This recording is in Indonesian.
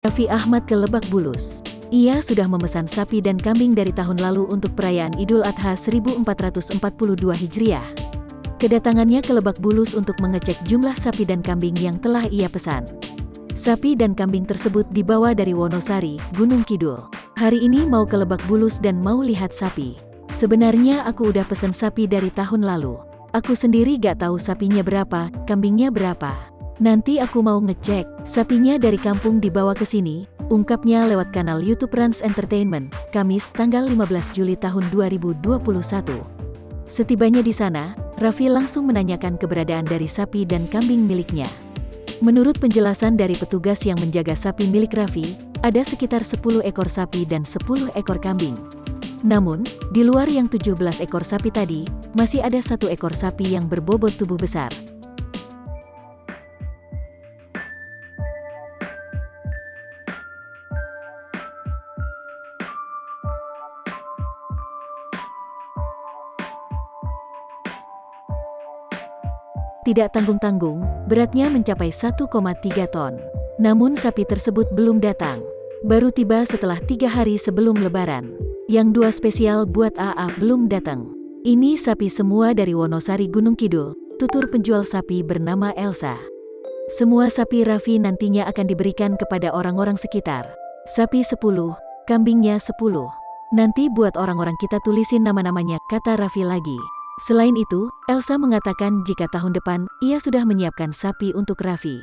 Raffi Ahmad ke Lebak Bulus. Ia sudah memesan sapi dan kambing dari tahun lalu untuk perayaan Idul Adha 1442 Hijriah. Kedatangannya ke Lebak Bulus untuk mengecek jumlah sapi dan kambing yang telah ia pesan. Sapi dan kambing tersebut dibawa dari Wonosari, Gunung Kidul. Hari ini mau ke Lebak Bulus dan mau lihat sapi. Sebenarnya aku udah pesen sapi dari tahun lalu. Aku sendiri gak tahu sapinya berapa, kambingnya berapa. Nanti aku mau ngecek, sapinya dari kampung dibawa ke sini, ungkapnya lewat kanal YouTube Rans Entertainment, Kamis tanggal 15 Juli tahun 2021. Setibanya di sana, Raffi langsung menanyakan keberadaan dari sapi dan kambing miliknya. Menurut penjelasan dari petugas yang menjaga sapi milik Raffi, ada sekitar 10 ekor sapi dan 10 ekor kambing. Namun, di luar yang 17 ekor sapi tadi, masih ada 1 ekor sapi yang berbobot tubuh besar. Tidak tanggung-tanggung, beratnya mencapai 1,3 ton. Namun sapi tersebut belum datang. Baru tiba setelah 3 hari sebelum Lebaran. Yang 2 spesial buat AA belum datang. Ini sapi semua dari Wonosari Gunung Kidul, tutur penjual sapi bernama Elsa. Semua sapi Raffi nantinya akan diberikan kepada orang-orang sekitar. Sapi 10, kambingnya 10. Nanti buat orang-orang kita tulisin nama-namanya, kata Raffi lagi. Selain itu, Elsa mengatakan jika tahun depan, ia sudah menyiapkan sapi untuk Raffi.